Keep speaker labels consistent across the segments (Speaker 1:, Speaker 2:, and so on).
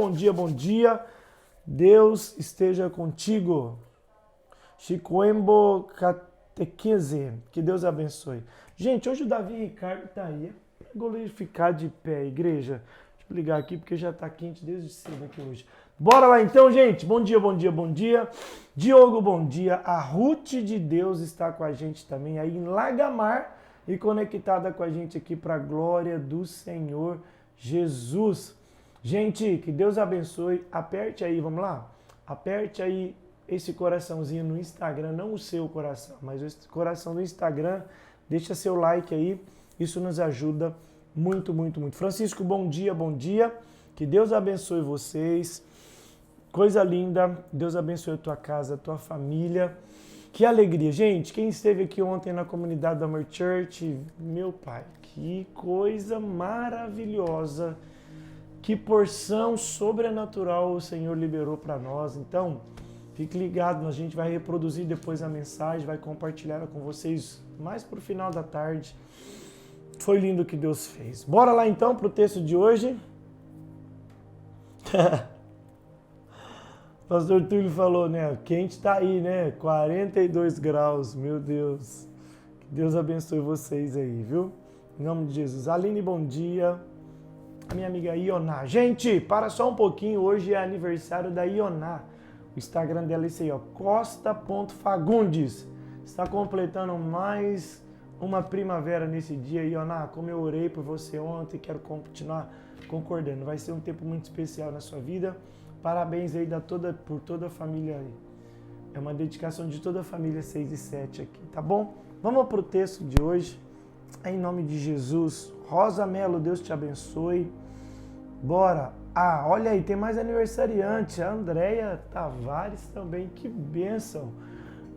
Speaker 1: bom dia, bom dia. Deus esteja contigo. Chicoembo catequese. Que Deus abençoe. Gente, hoje o Davi Ricardo está aí. É para glorificar de pé, igreja. Deixa eu ligar aqui porque já está quente desde cedo aqui hoje. Bora lá então, gente. Bom dia, bom dia, bom dia. Diogo, bom dia. A Ruth de Deus está com a gente também aí em Lagamar e conectada com a gente aqui para a glória do Senhor Jesus. Gente, que Deus abençoe. Aperte aí, vamos lá? Aperte aí esse coraçãozinho no Instagram, não o seu coração, mas o coração do Instagram. Deixa seu like aí, isso nos ajuda muito, muito, muito. Francisco, bom dia, bom dia. Que Deus abençoe vocês. Coisa linda. Deus abençoe a tua casa, a tua família. Que alegria. Gente, quem esteve aqui ontem na comunidade da Amor Church, meu pai, que coisa maravilhosa. Que porção sobrenatural o Senhor liberou para nós. Então, fique ligado, a gente vai reproduzir depois a mensagem, vai compartilhar ela com vocês mais para o final da tarde. Foi lindo o que Deus fez. Bora lá então para o texto de hoje. Pastor Túlio falou, né? Quente tá aí, né? 42 graus, meu Deus. Que Deus abençoe vocês aí, viu? Em nome de Jesus. Aline, bom dia. A minha amiga Ioná. Gente, para só um pouquinho, hoje é aniversário da Ioná. O Instagram dela é esse aí, ó, costa.fagundes. Está completando mais uma primavera nesse dia. Ioná, como eu orei por você ontem, quero continuar concordando. Vai ser um tempo muito especial na sua vida. Parabéns aí por toda a família aí. É uma dedicação de toda a família 6 e 7 aqui, tá bom? Vamos para o texto de hoje. Em nome de Jesus. Rosa Melo, Deus te abençoe. Bora. Ah, olha aí, tem mais aniversariante. A Andréia Tavares também, que bênção.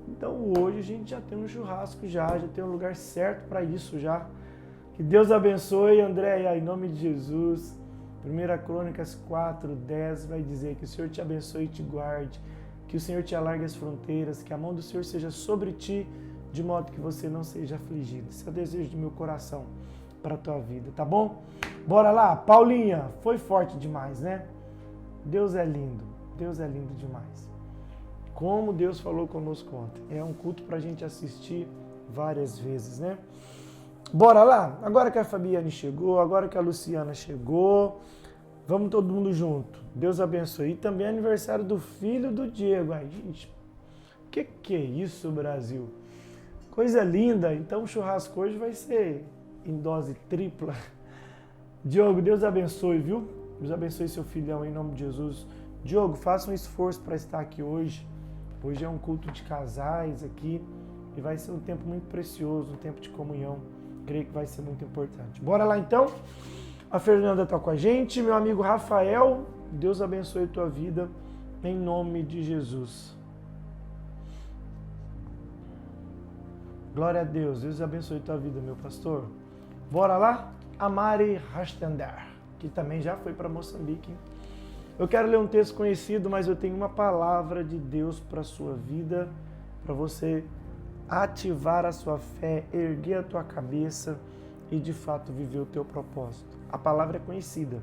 Speaker 1: Então hoje a gente já tem um churrasco já tem um lugar certo para isso já. Que Deus abençoe, Andréia, em nome de Jesus. 1 Crônicas 4:10 vai dizer que o Senhor te abençoe e te guarde, que o Senhor te alargue as fronteiras, que a mão do Senhor seja sobre ti, de modo que você não seja afligido. Esse é o desejo do meu coração para a tua vida, tá bom? Bora lá, Paulinha, foi forte demais, né? Deus é lindo demais. Como Deus falou conosco ontem. É um culto para a gente assistir várias vezes, né? Bora lá, agora que a Fabiane chegou, agora que a Luciana chegou, vamos todo mundo junto. Deus abençoe. E também é aniversário do filho do Diego. Ai, gente, que é isso, Brasil? Coisa linda. Então o churrasco hoje vai ser em dose tripla. Diogo, Deus abençoe, viu? Deus abençoe seu filhão em nome de Jesus. Diogo, faça um esforço para estar aqui hoje. Hoje é um culto de casais aqui e vai ser um tempo muito precioso, um tempo de comunhão. Creio que vai ser muito importante. Bora lá então? A Fernanda está com a gente. Meu amigo Rafael, Deus abençoe a tua vida em nome de Jesus. Glória a Deus. Deus abençoe a tua vida, meu pastor. Bora lá? A Mari Rastender, que também já foi para Moçambique. Eu quero ler um texto conhecido, mas eu tenho uma palavra de Deus para a sua vida, para você ativar a sua fé, erguer a tua cabeça e de fato viver o teu propósito. A palavra é conhecida,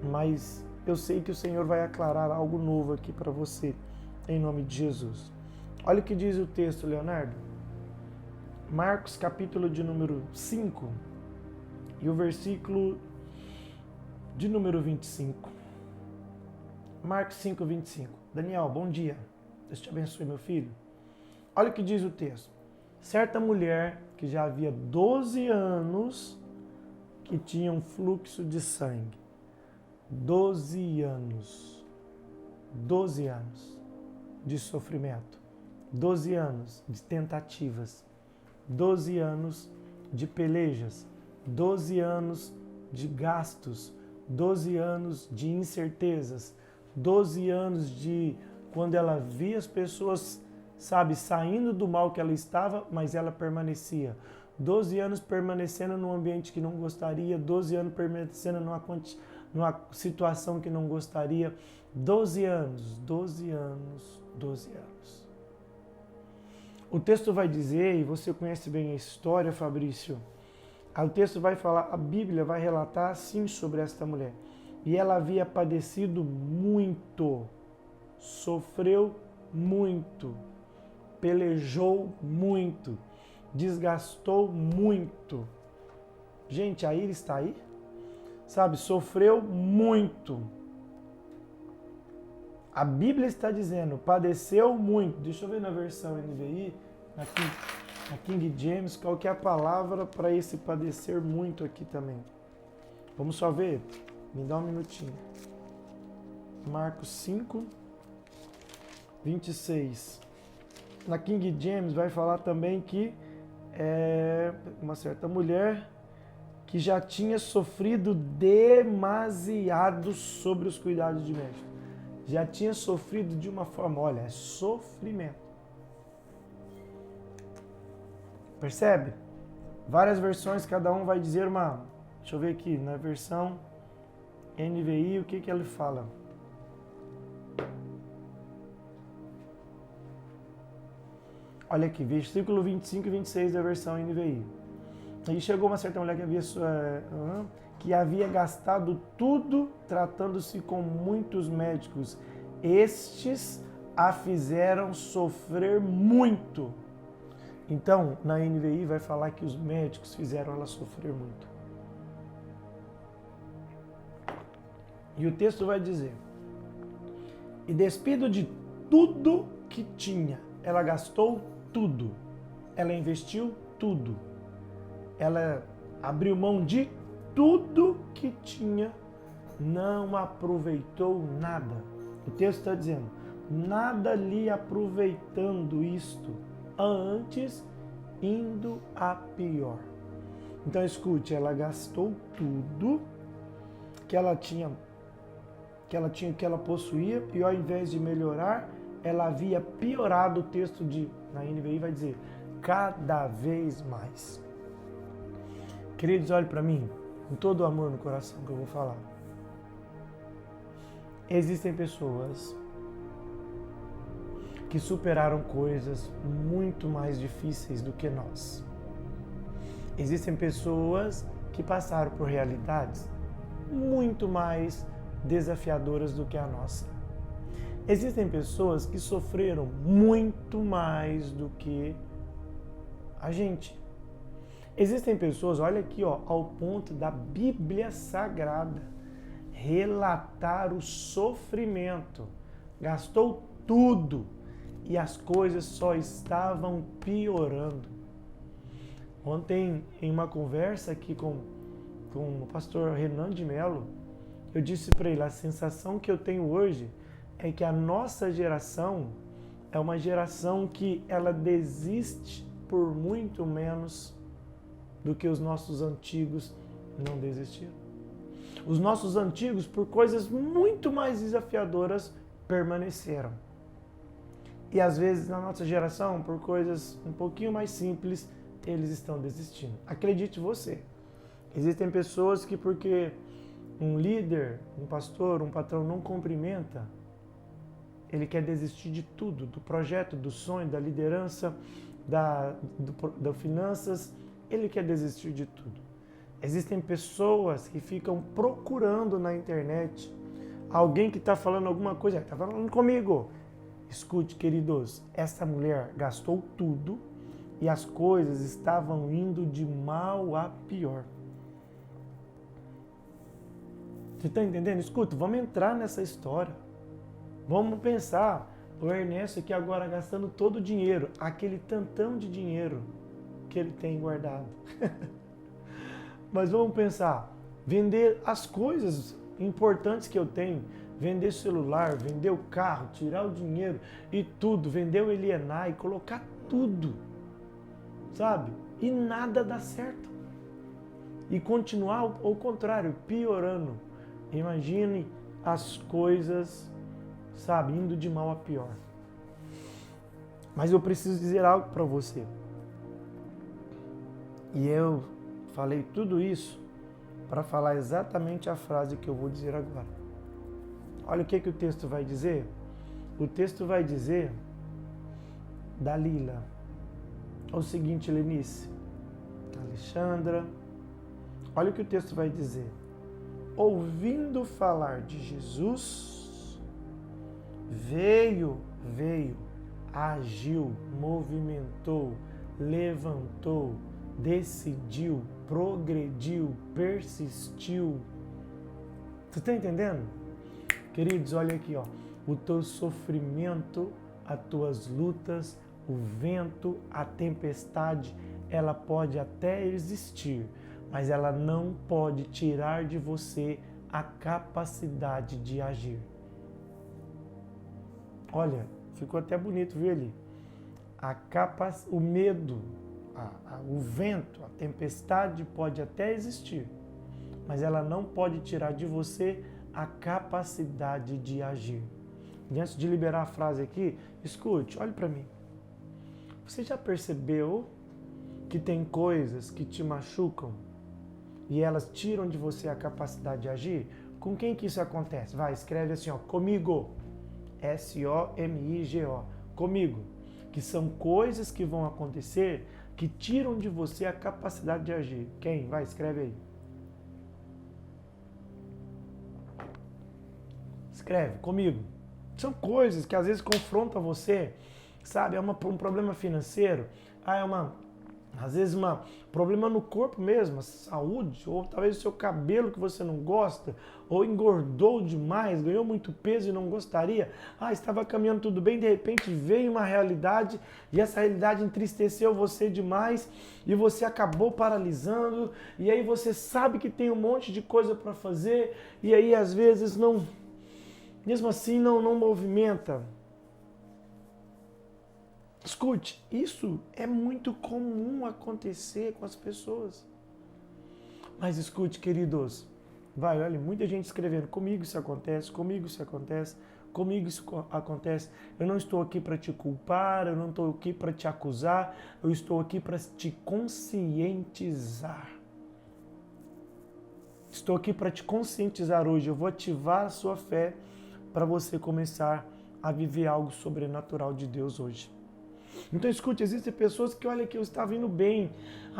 Speaker 1: mas eu sei que o Senhor vai aclarar algo novo aqui para você, em nome de Jesus. Olha o que diz o texto, Leonardo. Marcos, capítulo de número 5 e o versículo de número 25. Marcos 5, 25. Daniel, bom dia. Deus te abençoe, meu filho. Olha o que diz o texto. Certa mulher que já havia 12 anos que tinha um fluxo de sangue. 12 anos. 12 anos de sofrimento. 12 anos de tentativas. 12 anos de pelejas. 12 anos de gastos. 12 anos de incertezas. 12 anos de quando ela via as pessoas, sabe, saindo do mal que ela estava, mas ela permanecia. 12 anos permanecendo num ambiente que não gostaria, 12 anos permanecendo numa situação que não gostaria. 12 anos, 12 anos, 12 anos. O texto vai dizer, e você conhece bem a história, Fabrício, o texto vai falar, a Bíblia vai relatar assim sobre esta mulher. e ela havia padecido muito, sofreu muito, pelejou muito, desgastou muito. Gente, a Iris está aí? Sabe, sofreu muito. A Bíblia está dizendo, padeceu muito. Deixa eu ver na versão NVI, na King James, qual que é a palavra para esse padecer muito aqui também. Vamos só ver? Me dá um minutinho. Marcos 5, 26. Na King James vai falar também que uma certa mulher que já tinha sofrido demasiado sobre os cuidados de médico. Já tinha sofrido de uma forma, olha, é sofrimento. Percebe? Várias versões, cada um vai dizer uma... Deixa eu ver aqui, na versão NVI, o que ele fala? Olha aqui, versículo 25 e 26 da versão NVI. E chegou uma certa mulher que havia gastado tudo tratando-se com muitos médicos. Estes a fizeram sofrer muito. Então, na NVI vai falar que os médicos fizeram ela sofrer muito. E o texto vai dizer: e despido de tudo que tinha, ela gastou tudo, ela investiu tudo, ela abriu mão de tudo que tinha, não aproveitou nada. O texto está dizendo, nada lhe aproveitando isto, antes indo a pior. Então escute, ela gastou tudo que ela tinha, que ela possuía, e ao invés de melhorar, ela havia piorado. O texto na NVI vai dizer, cada vez mais. Queridos, olhe para mim, com todo o amor no coração que eu vou falar. Existem pessoas que superaram coisas muito mais difíceis do que nós. Existem pessoas que passaram por realidades muito mais desafiadoras do que a nossa. Existem pessoas que sofreram muito mais do que a gente. Existem pessoas, olha aqui, ao ponto da Bíblia Sagrada relatar o sofrimento. Gastou tudo e as coisas só estavam piorando. Ontem, em uma conversa aqui com o pastor Renan de Mello, eu disse para ele, a sensação que eu tenho hoje é que a nossa geração é uma geração que ela desiste por muito menos do que os nossos antigos não desistiram. Os nossos antigos, por coisas muito mais desafiadoras, permaneceram. E às vezes na nossa geração, por coisas um pouquinho mais simples, eles estão desistindo. Acredite você, existem pessoas que porque um líder, um pastor, um patrão não cumprimenta, ele quer desistir de tudo, do projeto, do sonho, da liderança, da finanças, ele quer desistir de tudo. Existem pessoas que ficam procurando na internet alguém que está falando alguma coisa, está falando comigo. Escute, queridos, essa mulher gastou tudo e as coisas estavam indo de mal a pior. Você está entendendo? Escuta, vamos entrar nessa história. Vamos pensar, o Ernesto aqui agora gastando todo o dinheiro, aquele tantão de dinheiro que ele tem guardado. Mas vamos pensar, vender as coisas importantes que eu tenho, vender celular, vender o carro, tirar o dinheiro e tudo, vender o Elienay, colocar tudo, sabe? E nada dá certo. E continuar ao contrário, piorando. Imagine as coisas, sabe, indo de mal a pior. Mas eu preciso dizer algo para você. E eu falei tudo isso para falar exatamente a frase que eu vou dizer agora. Olha o que o texto vai dizer. O texto vai dizer, Dalila, é o seguinte, Lenice, Alexandra, olha o que o texto vai dizer. ouvindo falar de Jesus, veio, agiu, movimentou, levantou, decidiu, progrediu, persistiu. Tu está entendendo? Queridos, olha aqui, ó. O teu sofrimento, as tuas lutas, o vento, a tempestade, ela pode até existir, mas ela não pode tirar de você a capacidade de agir. Olha, ficou até bonito, viu ali? O medo, o vento, a tempestade pode até existir, mas ela não pode tirar de você a capacidade de agir. E antes de liberar a frase aqui, escute, olhe para mim. Você já percebeu que tem coisas que te machucam e elas tiram de você a capacidade de agir? Com quem que isso acontece? Vai, escreve assim, ó, comigo. S-O-M-I-G-O. Comigo. Que são coisas que vão acontecer que tiram de você a capacidade de agir. Quem? Vai, escreve aí. Escreve, comigo. São coisas que às vezes confrontam você, sabe? É um problema financeiro, às vezes um problema no corpo mesmo, saúde, ou talvez o seu cabelo que você não gosta, ou engordou demais, ganhou muito peso e não gostaria. Estava caminhando tudo bem, de repente veio uma realidade e essa realidade entristeceu você demais e você acabou paralisando, e aí você sabe que tem um monte de coisa para fazer e aí às vezes não... Mesmo assim, não movimenta. Escute, isso é muito comum acontecer com as pessoas. Mas escute, queridos, olha, muita gente escrevendo, comigo isso acontece, comigo isso acontece, comigo isso acontece. Eu não estou aqui para te culpar, eu não estou aqui para te acusar, eu estou aqui para te conscientizar. Estou aqui para te conscientizar hoje, eu vou ativar a sua fé para você começar a viver algo sobrenatural de Deus hoje. Então escute, existem pessoas que, olha que eu estava indo bem,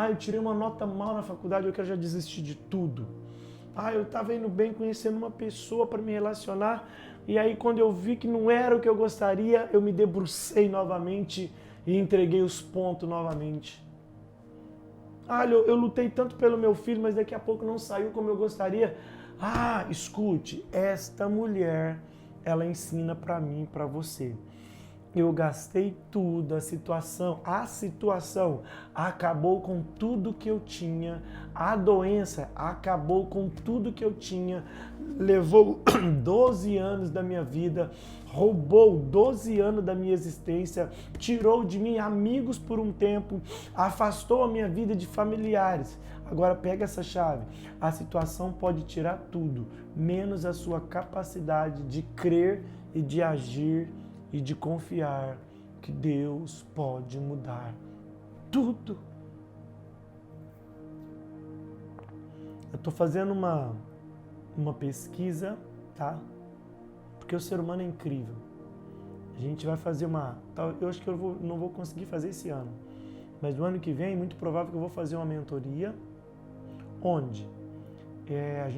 Speaker 1: eu tirei uma nota mal na faculdade, eu quero já desistir de tudo. Eu estava indo bem conhecendo uma pessoa para me relacionar, e aí quando eu vi que não era o que eu gostaria, eu me debrucei novamente e entreguei os pontos novamente. Eu lutei tanto pelo meu filho, mas daqui a pouco não saiu como eu gostaria. Escute, esta mulher, ela ensina para mim e para você. Eu gastei tudo, a situação acabou com tudo que eu tinha, a doença acabou com tudo que eu tinha, levou 12 anos da minha vida, roubou 12 anos da minha existência, tirou de mim amigos por um tempo, afastou a minha vida de familiares. Agora pega essa chave, a situação pode tirar tudo, menos a sua capacidade de crer e de agir e de confiar que Deus pode mudar tudo. Eu estou fazendo uma pesquisa, tá? Porque o ser humano é incrível. A gente vai fazer eu acho que eu não vou conseguir fazer esse ano, mas no ano que vem, muito provável que eu vou fazer uma mentoria, onde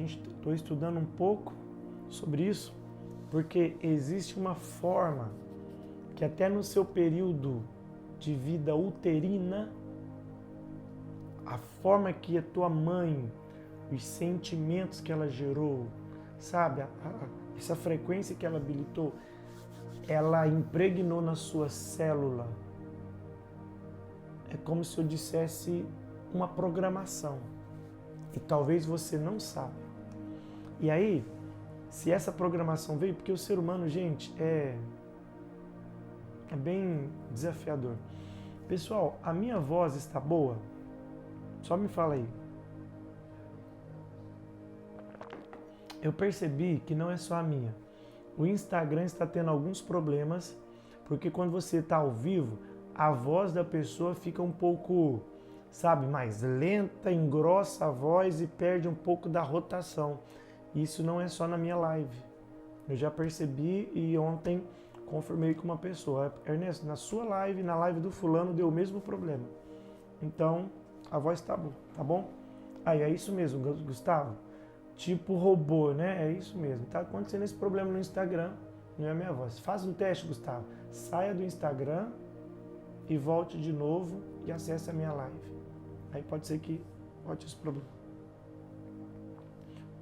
Speaker 1: estou estudando um pouco sobre isso, porque existe uma forma que até no seu período de vida uterina, a forma que a tua mãe, os sentimentos que ela gerou, sabe, essa frequência que ela habilitou, ela impregnou na sua célula. É como se eu dissesse uma programação. E talvez você não saiba. E aí, se essa programação veio, porque o ser humano, gente, é bem desafiador. Pessoal, a minha voz está boa? Só me fala aí. Eu percebi que não é só a minha. O Instagram está tendo alguns problemas, porque quando você está ao vivo, a voz da pessoa fica um pouco, mais lenta, engrossa a voz e perde um pouco da rotação. Isso não é só na minha live. Eu já percebi e ontem confirmei com uma pessoa. Ernesto, na sua live, na live do fulano, deu o mesmo problema. Então, a voz está boa, tá bom? É isso mesmo, Gustavo. tipo robô, né? É isso mesmo. Tá acontecendo esse problema no Instagram, não é a minha voz. Faz um teste, Gustavo. Saia do Instagram e volte de novo e acesse a minha live. Aí pode ser que volte esse problema.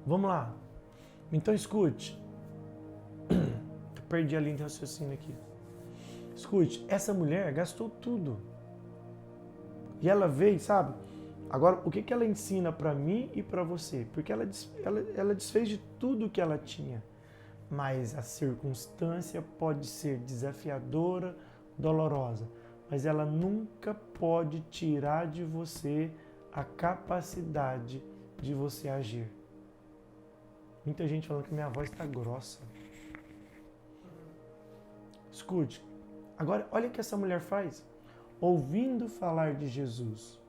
Speaker 1: Vamos lá. Então escute. Eu perdi a linha de raciocínio aqui. Escute, essa mulher gastou tudo. E ela veio, sabe? Agora, o que ela ensina para mim e para você? Porque ela desfez de tudo que ela tinha. Mas a circunstância pode ser desafiadora, dolorosa. Mas ela nunca pode tirar de você a capacidade de você agir. Muita gente falando que minha voz está grossa. Escute. Agora, olha o que essa mulher faz. Ouvindo falar de Jesus.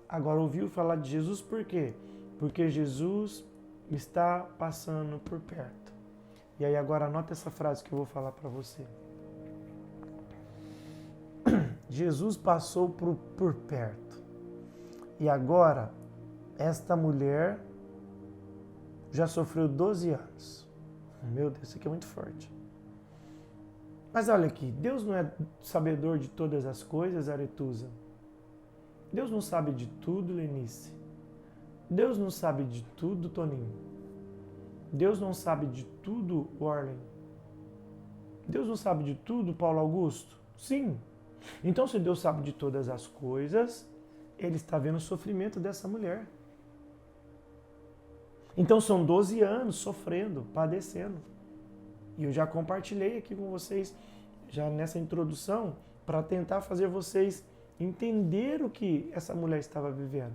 Speaker 1: Agora, ouviu falar de Jesus por quê? Porque Jesus está passando por perto. E aí, agora, anota essa frase que eu vou falar para você. Jesus passou por perto. E agora, esta mulher já sofreu 12 anos. Meu Deus, isso aqui é muito forte. Mas olha aqui, Deus não é sabedor de todas as coisas, Aretusa? Deus não sabe de tudo, Lenice? Deus não sabe de tudo, Toninho? Deus não sabe de tudo, Warlen? Deus não sabe de tudo, Paulo Augusto? Sim. Então, se Deus sabe de todas as coisas, Ele está vendo o sofrimento dessa mulher. Então, são 12 anos sofrendo, padecendo. E eu já compartilhei aqui com vocês, já nessa introdução, para tentar fazer vocês entender o que essa mulher estava vivendo.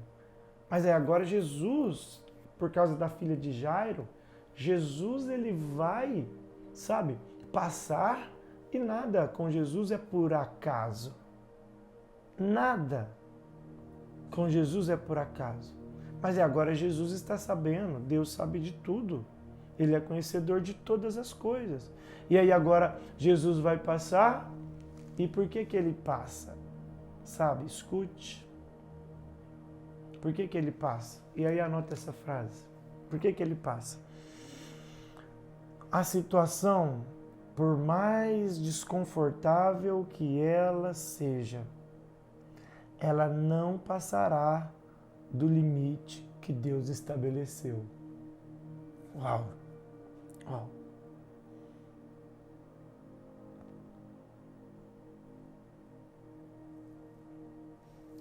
Speaker 1: Mas agora Jesus, por causa da filha de Jairo, Jesus ele vai, sabe, passar e nada com Jesus é por acaso. Nada com Jesus é por acaso. Mas agora Jesus está sabendo, Deus sabe de tudo. Ele é conhecedor de todas as coisas. E aí agora Jesus vai passar. E por que ele passa? Sabe, escute. Por que ele passa? E aí anota essa frase. Por que ele passa? A situação, por mais desconfortável que ela seja, ela não passará do limite que Deus estabeleceu. Uau! Uau!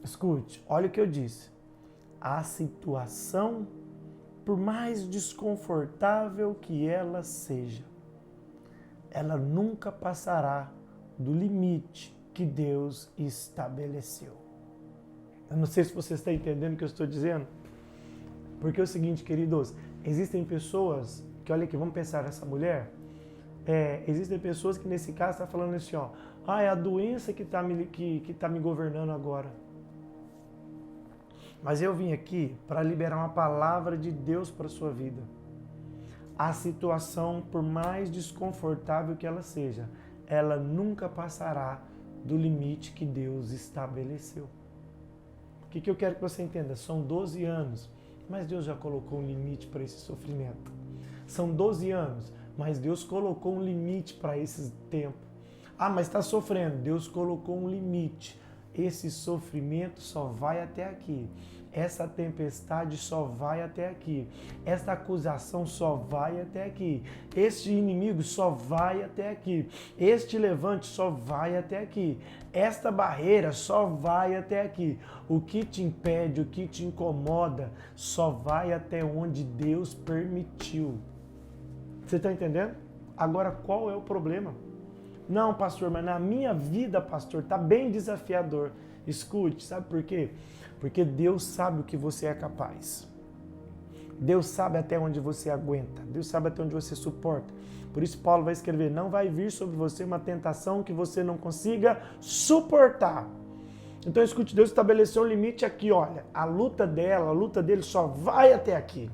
Speaker 1: Escute, olha o que eu disse. A situação, por mais desconfortável que ela seja, ela nunca passará do limite que Deus estabeleceu. Eu não sei se você está entendendo o que eu estou dizendo. Porque é o seguinte, queridos, existem pessoas que, olha aqui, vamos pensar nessa mulher. Existem pessoas que nesse caso estão falando assim, ó, é a doença que está me governando agora. Mas eu vim aqui para liberar uma palavra de Deus para a sua vida. A situação, por mais desconfortável que ela seja, ela nunca passará do limite que Deus estabeleceu. O que eu quero que você entenda? São 12 anos, mas Deus já colocou um limite para esse sofrimento. São 12 anos, mas Deus colocou um limite para esse tempo. Mas está sofrendo. Deus colocou um limite. Esse sofrimento só vai até aqui. Essa tempestade só vai até aqui. Esta acusação só vai até aqui. Este inimigo só vai até aqui. Este levante só vai até aqui. Esta barreira só vai até aqui. O que te impede, o que te incomoda, só vai até onde Deus permitiu. Você está entendendo? Agora, qual é o problema? Não, pastor, mas na minha vida, pastor, está bem desafiador. Escute, sabe por quê? Porque Deus sabe o que você é capaz. Deus sabe até onde você aguenta. Deus sabe até onde você suporta. Por isso Paulo vai escrever, não vai vir sobre você uma tentação que você não consiga suportar. Então escute, Deus estabeleceu um limite aqui, olha, a luta dele só vai até aqui.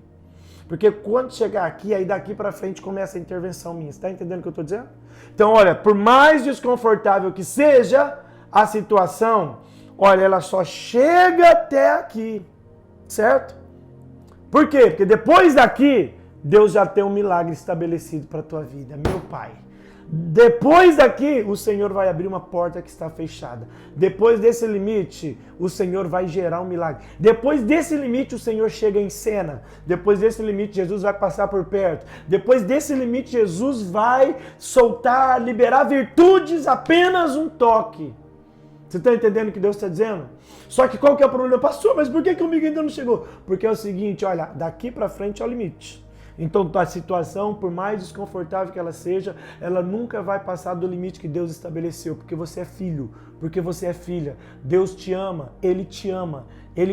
Speaker 1: Porque quando chegar aqui, aí daqui para frente começa a intervenção minha. Você está entendendo o que eu estou dizendo? Então, olha, por mais desconfortável que seja a situação, olha, ela só chega até aqui, certo? Por quê? Porque depois daqui, Deus já tem um milagre estabelecido para a tua vida. Meu Pai, depois daqui, o Senhor vai abrir uma porta que está fechada. Depois desse limite, o Senhor vai gerar um milagre. Depois desse limite, o Senhor chega em cena. Depois desse limite, Jesus vai passar por perto. Depois desse limite, Jesus vai soltar, liberar virtudes, apenas um toque. Você está entendendo o que Deus está dizendo? Só que qual que é o problema? Pastor, mas por que comigo ainda não chegou? Porque é o seguinte, olha, daqui para frente é o limite. Então a situação, por mais desconfortável que ela seja, ela nunca vai passar do limite que Deus estabeleceu, porque você é filho, porque você é filha. Deus te ama, Ele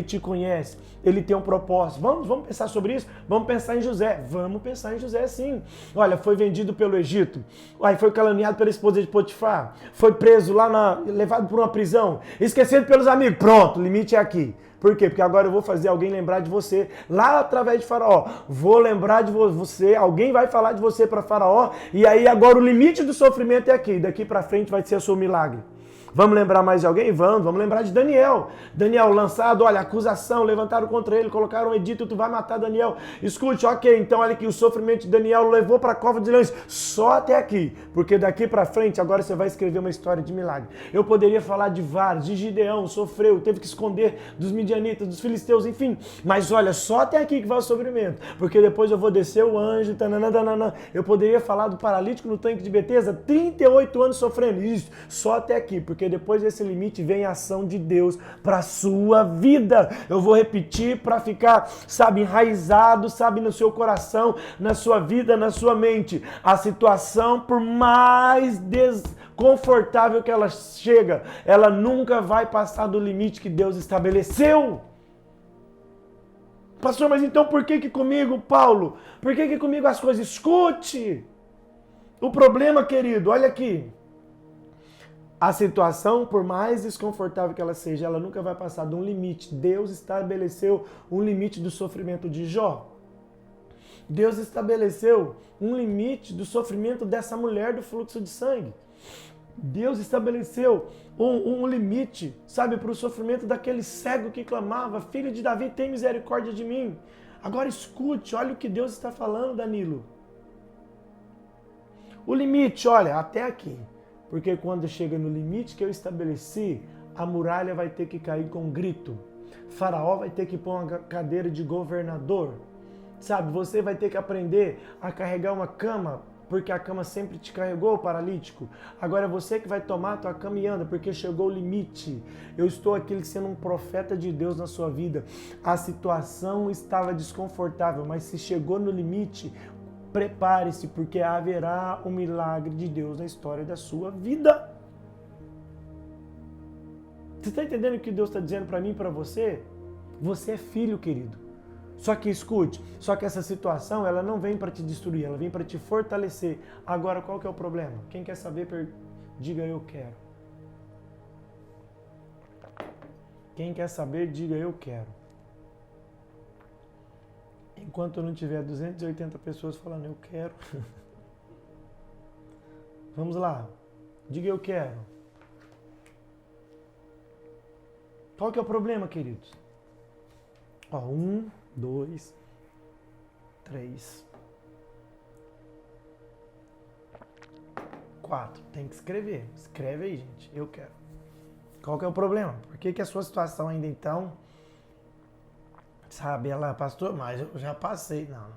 Speaker 1: te conhece, Ele tem um propósito. Vamos pensar sobre isso? Vamos pensar em José. Vamos pensar em José sim. Olha, foi vendido pelo Egito, aí foi caluniado pela esposa de Potifar, foi preso lá, levado para uma prisão, esquecido pelos amigos. Pronto, o limite é aqui. Por quê? Porque agora eu vou fazer alguém lembrar de você lá através de Faraó. Vou lembrar de você, alguém vai falar de você para Faraó, e aí agora o limite do sofrimento é aqui. Daqui para frente vai ser o seu milagre. Vamos lembrar mais de alguém? Vamos lembrar de Daniel. Daniel lançado, olha, acusação, levantaram contra ele, colocaram um edito, tu vai matar Daniel. Escute, ok, então olha que o sofrimento de Daniel levou para a cova de leões, só até aqui, porque daqui para frente agora você vai escrever uma história de milagre. Eu poderia falar de vários, de Gideão, sofreu, teve que esconder dos midianitas, dos filisteus, enfim, mas olha, só até aqui que vai o sofrimento, porque depois eu vou descer o anjo, tananana. Eu poderia falar do paralítico no tanque de Betesda, 38 anos sofrendo, isso, só até aqui, porque depois desse limite vem a ação de Deus para a sua vida. Eu vou repetir para ficar, sabe, enraizado, sabe, no seu coração, na sua vida, na sua mente. A situação, por mais desconfortável que ela chega, ela nunca vai passar do limite que Deus estabeleceu. Pastor, mas então por que comigo, Paulo? Por que comigo as coisas? Escute! O problema, querido, olha aqui. A situação, por mais desconfortável que ela seja, ela nunca vai passar de um limite. Deus estabeleceu um limite do sofrimento de Jó. Deus estabeleceu um limite do sofrimento dessa mulher do fluxo de sangue. Deus estabeleceu um limite, sabe, para o sofrimento daquele cego que clamava, filho de Davi, tem misericórdia de mim. Agora escute, olha o que Deus está falando, Danilo. O limite, olha, até aqui. Porque quando chega no limite que eu estabeleci, a muralha vai ter que cair com um grito. Faraó vai ter que pôr uma cadeira de governador. Sabe, você vai ter que aprender a carregar uma cama, porque a cama sempre te carregou, paralítico. Agora é você que vai tomar a tua cama e anda, porque chegou o limite. Eu estou aqui sendo um profeta de Deus na sua vida. A situação estava desconfortável, mas se chegou no limite, prepare-se, porque haverá um milagre de Deus na história da sua vida. Você está entendendo o que Deus está dizendo para mim e para você? Você é filho, querido. Só que escute, só que essa situação, ela não vem para te destruir, ela vem para te fortalecer. Agora, qual que é o problema? Quem quer saber, diga eu quero. Quem quer saber, diga eu quero. Enquanto eu não tiver 280 pessoas falando eu quero. Vamos lá. Diga eu quero. Qual que é o problema, queridos? Ó, 1, 2, 3, 4. Tem que escrever. Escreve aí, gente. Eu quero. Qual que é o problema? Por que a sua situação ainda então... Sabe, ela, pastor, mas eu já passei. Não.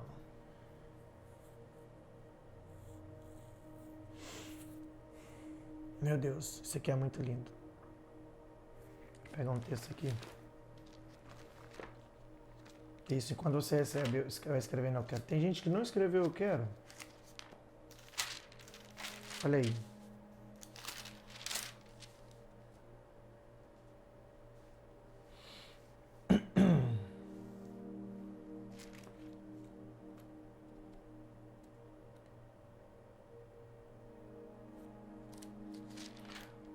Speaker 1: Meu Deus, isso aqui é muito lindo. Vou pegar um texto aqui. Isso, quando você recebe, vai escrevendo eu quero. Tem gente que não escreveu eu quero. Olha aí.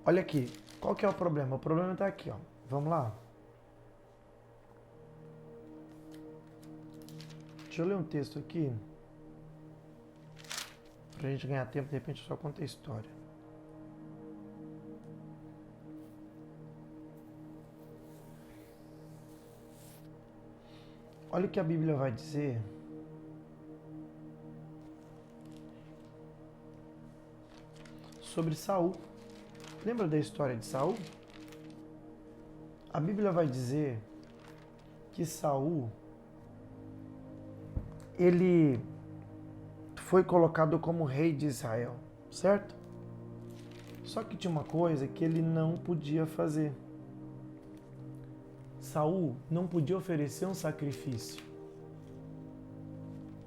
Speaker 1: Olha aqui, qual que é o problema? O problema está aqui, ó. Vamos lá. Deixa eu ler um texto aqui. Pra gente ganhar tempo, de repente eu só conto a história. Olha o que a Bíblia vai dizer sobre Saul. Lembra da história de Saul? A Bíblia vai dizer que Saul, ele foi colocado como rei de Israel, certo? Só que tinha uma coisa que ele não podia fazer. Saul não podia oferecer um sacrifício.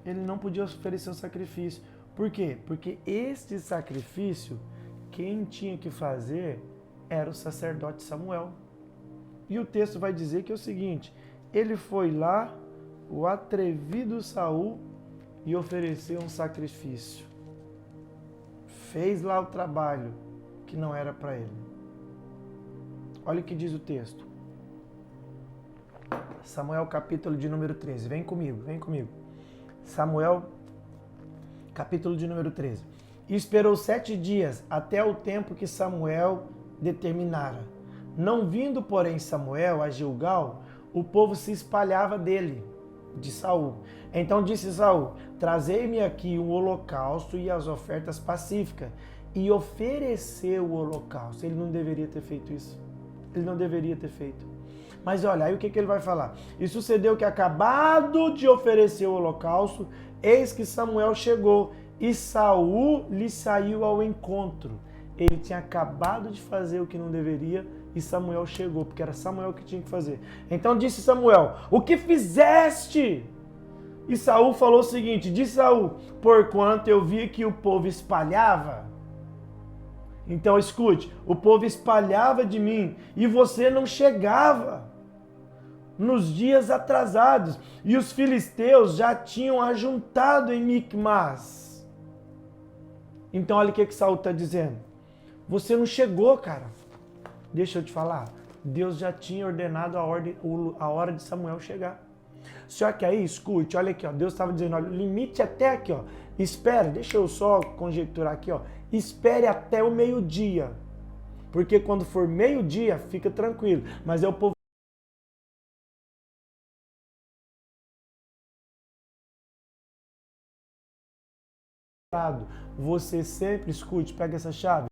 Speaker 1: Ele não podia oferecer um sacrifício. Por quê? Porque este sacrifício, quem tinha que fazer era o sacerdote Samuel. E o texto vai dizer que é o seguinte: ele foi lá, o atrevido Saul, e ofereceu um sacrifício. Fez lá o trabalho que não era para ele. Olha o que diz o texto. Samuel, capítulo de número 13. Vem comigo, vem comigo. Samuel, capítulo de número 13. E esperou 7 dias, até o tempo que Samuel determinara. Não vindo, porém, Samuel a Gilgal, o povo se espalhava dele, de Saul. Então disse Saul: trazei-me aqui um holocausto e as ofertas pacíficas. E ofereceu o holocausto. Ele não deveria ter feito isso. Ele não deveria ter feito. Mas olha, aí o que ele vai falar? E sucedeu que, acabado de oferecer o holocausto, eis que Samuel chegou e Saul lhe saiu ao encontro. Ele tinha acabado de fazer o que não deveria e Samuel chegou, porque era Samuel que tinha que fazer. Então disse Samuel: o que fizeste? E Saul falou o seguinte: disse Saul: porquanto eu vi que o povo espalhava. Então escute, o povo espalhava de mim e você não chegava nos dias atrasados, e os filisteus já tinham ajuntado em Micmas. Então olha o que Saul está dizendo: você não chegou, cara. Deixa eu te falar, Deus já tinha ordenado a hora de Samuel chegar. Só que aí, escute, olha aqui, ó, Deus estava dizendo: olha, o limite até aqui, ó. Espere, deixa eu só conjecturar aqui, ó. Espere até o meio-dia. Porque quando for meio-dia, fica tranquilo. Mas é o povo. Você sempre escute, pega essa chave.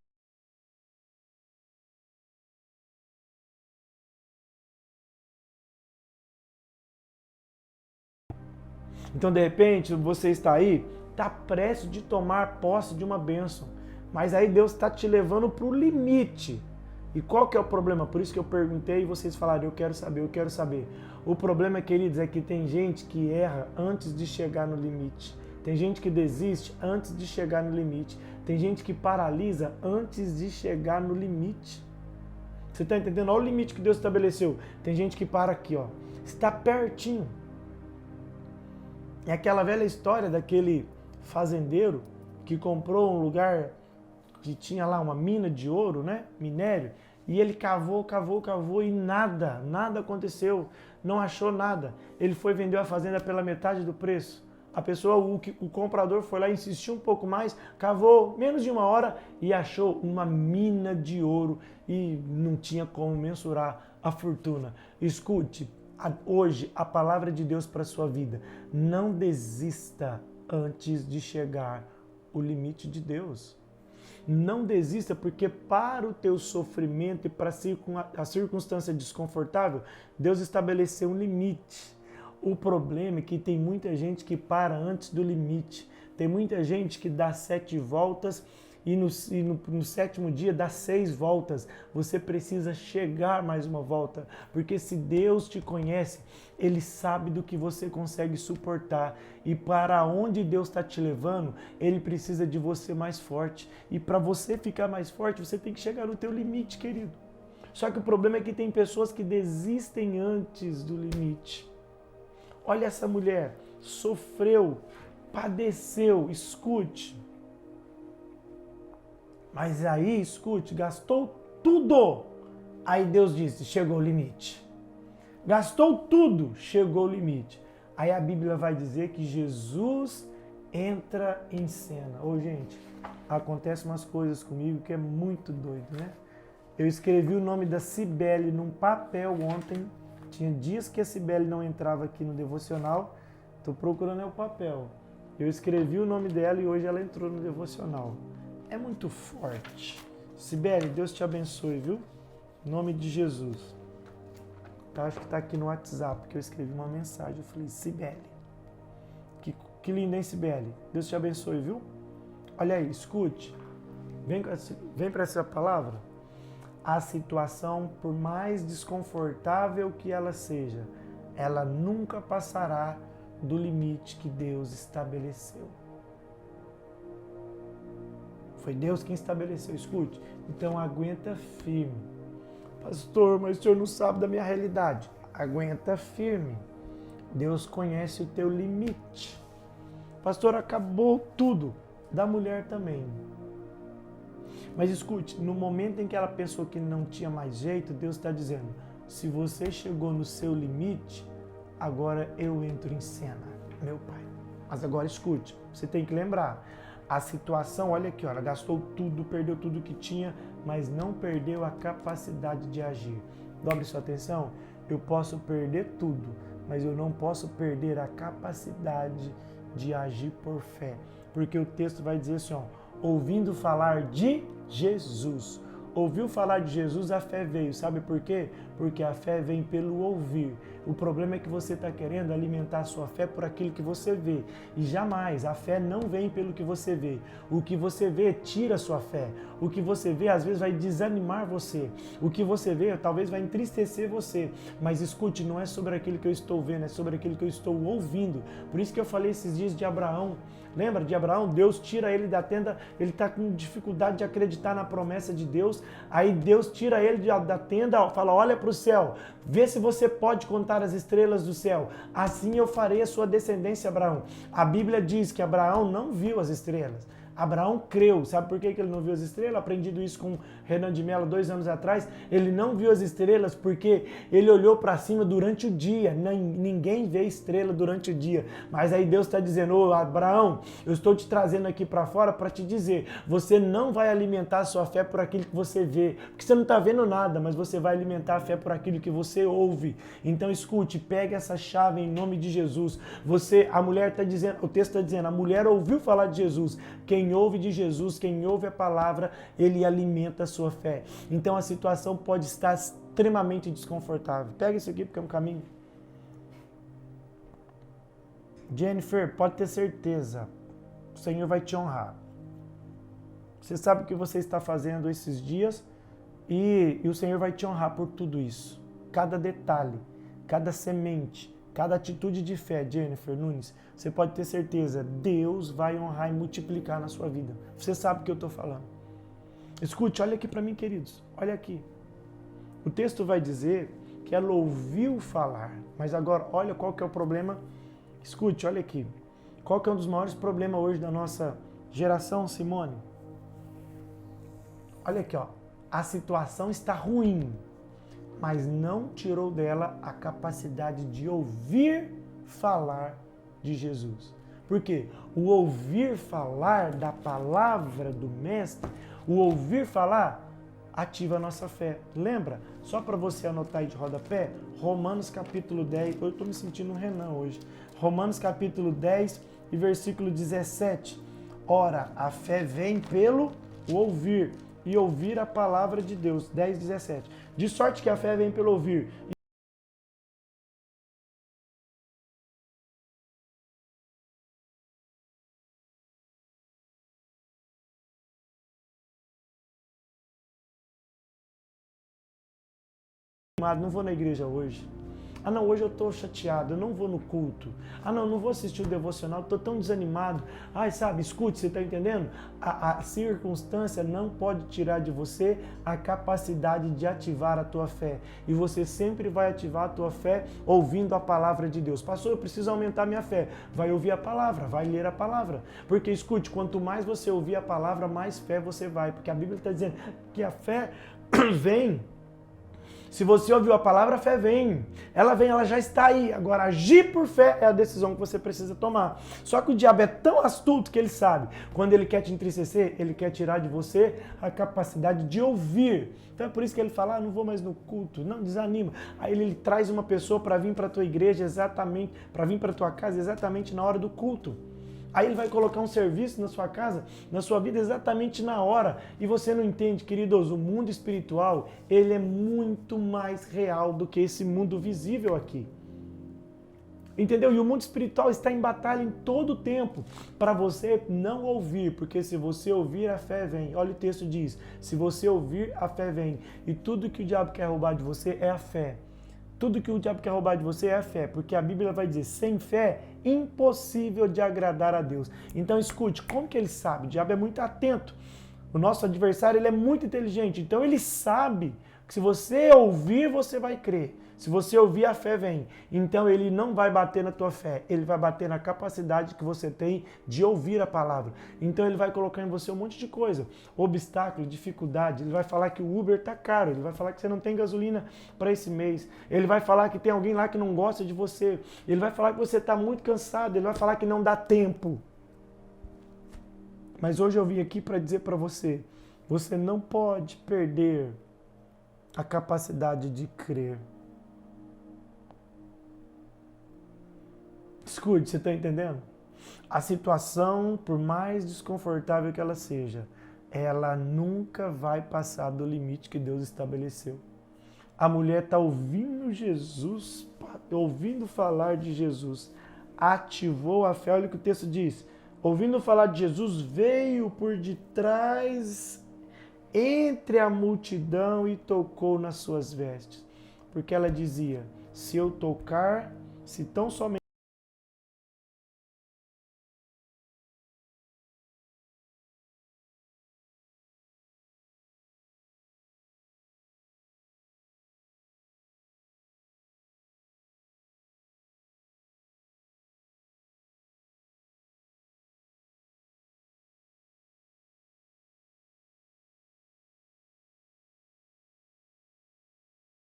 Speaker 1: Então, de repente, você está aí, está prestes de tomar posse de uma bênção. Mas aí Deus está te levando para o limite. E qual que é o problema? Por isso que eu perguntei e vocês falaram: eu quero saber, eu quero saber. O problema, queridos, é que tem gente que erra antes de chegar no limite. Tem gente que desiste antes de chegar no limite. Tem gente que paralisa antes de chegar no limite. Você está entendendo? Olha o limite que Deus estabeleceu. Tem gente que para aqui, ó. Está pertinho. É aquela velha história daquele fazendeiro que comprou um lugar que tinha lá uma mina de ouro, né? Minério. E ele cavou e nada aconteceu. Não achou nada. Ele foi vender a fazenda pela metade do preço. A pessoa, o comprador foi lá, insistiu um pouco mais, cavou menos de 1 hora e achou uma mina de ouro e não tinha como mensurar a fortuna. Escute, hoje a palavra de Deus para a sua vida: não desista antes de chegar o limite de Deus. Não desista, porque para o teu sofrimento e para a circunstância desconfortável, Deus estabeleceu um limite. O problema é que tem muita gente que para antes do limite. Tem muita gente que dá 7 voltas e no 7º dia dá 6 voltas. Você precisa chegar mais uma volta, porque se Deus te conhece, Ele sabe do que você consegue suportar. E para onde Deus está te levando, Ele precisa de você mais forte. E para você ficar mais forte, você tem que chegar no teu limite, querido. Só que o problema é que tem pessoas que desistem antes do limite. Olha essa mulher, sofreu, padeceu, escute. Mas aí, escute, gastou tudo. Aí Deus disse: chegou o limite. Gastou tudo, chegou o limite. Aí a Bíblia vai dizer que Jesus entra em cena. Ô, gente, acontecem umas coisas comigo que é muito doido, né? Eu escrevi o nome da Cibele num papel ontem. Tinha dias que a Cibele não entrava aqui no devocional. Estou procurando o papel. Eu escrevi o nome dela e hoje ela entrou no devocional. é muito forte. Sibeli, Deus te abençoe, viu? Em nome de Jesus. Eu acho que está aqui no WhatsApp, que eu escrevi uma mensagem. Eu falei, Sibeli. Que lindo, hein, Sibeli? Deus te abençoe, viu? Olha aí, escute. Vem para essa palavra. A situação, por mais desconfortável que ela seja, ela nunca passará do limite que Deus estabeleceu. Foi Deus quem estabeleceu, escute. Então aguenta firme. Pastor, mas o senhor não sabe da minha realidade. Aguenta firme. Deus conhece o teu limite. Pastor, acabou tudo. Da mulher também. Mas escute, no momento em que ela pensou que não tinha mais jeito, Deus está dizendo, se você chegou no seu limite, agora eu entro em cena, meu pai. Mas agora escute, você tem que lembrar, a situação, olha aqui, ela gastou tudo, perdeu tudo que tinha, mas não perdeu a capacidade de agir. Dobre sua atenção, eu posso perder tudo, mas eu não posso perder a capacidade de agir por fé. Porque o texto vai dizer assim, ó, ouvindo falar de Jesus. Ouviu falar de Jesus, a fé veio. Sabe por quê? Porque a fé vem pelo ouvir. O problema é que você está querendo alimentar a sua fé por aquilo que você vê. E jamais, a fé não vem pelo que você vê. O que você vê tira a sua fé. O que você vê, às vezes, vai desanimar você. O que você vê, talvez, vai entristecer você. Mas escute, não é sobre aquilo que eu estou vendo, é sobre aquilo que eu estou ouvindo. Por isso que eu falei esses dias de Abraão. Lembra de Abraão? Deus tira ele da tenda, ele está com dificuldade de acreditar na promessa de Deus. Aí Deus tira ele da tenda, fala, olha para o céu, vê se você pode contar as estrelas do céu. Assim eu farei a sua descendência, Abraão. A Bíblia diz que Abraão não viu as estrelas. Abraão creu. Sabe por que ele não viu as estrelas? Aprendido isso com Renan de Mello 2 anos atrás. Ele não viu as estrelas porque ele olhou para cima durante o dia. Ninguém vê estrela durante o dia. Mas aí Deus está dizendo, ô Abraão, eu estou te trazendo aqui para fora para te dizer, você não vai alimentar a sua fé por aquilo que você vê. Porque você não está vendo nada, mas você vai alimentar a fé por aquilo que você ouve. Então escute, pegue essa chave em nome de Jesus. A mulher está dizendo, o texto está dizendo, a mulher ouviu falar de Jesus. Quem ouve de Jesus, quem ouve a palavra, ele alimenta a sua fé. Então a situação pode estar extremamente desconfortável. Pega isso aqui porque é um caminho. Jennifer, pode ter certeza, o Senhor vai te honrar. Você sabe o que você está fazendo esses dias e o Senhor vai te honrar por tudo isso. Cada detalhe, cada semente, cada atitude de fé, Jennifer Nunes, você pode ter certeza, Deus vai honrar e multiplicar na sua vida. Você sabe o que eu estou falando. Escute, olha aqui para mim, queridos. Olha aqui. O texto vai dizer que ela ouviu falar. Mas agora, olha qual que é o problema. Escute, olha aqui. Qual que é um dos maiores problemas hoje da nossa geração, Simone? Olha aqui, ó. A situação está ruim, mas não tirou dela a capacidade de ouvir falar de Jesus. Por quê? O ouvir falar da palavra do Mestre, o ouvir falar ativa a nossa fé. Lembra? Só para você anotar aí de rodapé, Romanos capítulo 10, eu estou me sentindo um Renan hoje. Romanos capítulo 10 e versículo 17. Ora, a fé vem pelo ouvir, e ouvir a palavra de Deus. 10, 17. De sorte que a fé vem pelo ouvir. Não vou na igreja hoje. Ah não, hoje eu estou chateado, eu não vou no culto. Ah não vou assistir o devocional, estou tão desanimado. Ai, sabe, escute, você está entendendo? A circunstância não pode tirar de você a capacidade de ativar a tua fé. E você sempre vai ativar a tua fé ouvindo a palavra de Deus. Pastor, eu preciso aumentar minha fé. Vai ouvir a palavra, vai ler a palavra. Porque escute, quanto mais você ouvir a palavra, mais fé você vai. Porque a Bíblia está dizendo que a fé vem. Se você ouviu a palavra, a fé vem. Ela vem, ela já está aí. Agora, agir por fé é a decisão que você precisa tomar. Só que o diabo é tão astuto que ele sabe. Quando ele quer te entristecer, ele quer tirar de você a capacidade de ouvir. Então é por isso que ele fala, não vou mais no culto. Não, desanima. Aí ele traz uma pessoa para vir para a tua igreja exatamente, para vir para a tua casa exatamente na hora do culto. Aí ele vai colocar um serviço na sua casa, na sua vida, exatamente na hora. E você não entende, queridos, o mundo espiritual, ele é muito mais real do que esse mundo visível aqui. Entendeu? E o mundo espiritual está em batalha em todo o tempo para você não ouvir, porque se você ouvir, a fé vem. Olha o texto diz, se você ouvir, a fé vem. E tudo que o diabo quer roubar de você é a fé. Tudo que o diabo quer roubar de você é a fé, porque a Bíblia vai dizer, sem fé, impossível de agradar a Deus. Então escute, como que ele sabe? O diabo é muito atento. O nosso adversário ele é muito inteligente, então ele sabe que se você ouvir, você vai crer. Se você ouvir, a fé vem. Então ele não vai bater na tua fé, ele vai bater na capacidade que você tem de ouvir a palavra. Então ele vai colocar em você um monte de coisa, obstáculo, dificuldade. Ele vai falar que o Uber tá caro, ele vai falar que você não tem gasolina para esse mês. Ele vai falar que tem alguém lá que não gosta de você. Ele vai falar que você está muito cansado, ele vai falar que não dá tempo. Mas hoje eu vim aqui para dizer para você, você não pode perder a capacidade de crer. Escute, você está entendendo? A situação, por mais desconfortável que ela seja, ela nunca vai passar do limite que Deus estabeleceu. A mulher está ouvindo Jesus, ouvindo falar de Jesus, ativou a fé. Olha o que o texto diz. Ouvindo falar de Jesus, veio por detrás entre a multidão e tocou nas suas vestes. Porque ela dizia, se eu tocar, se tão somente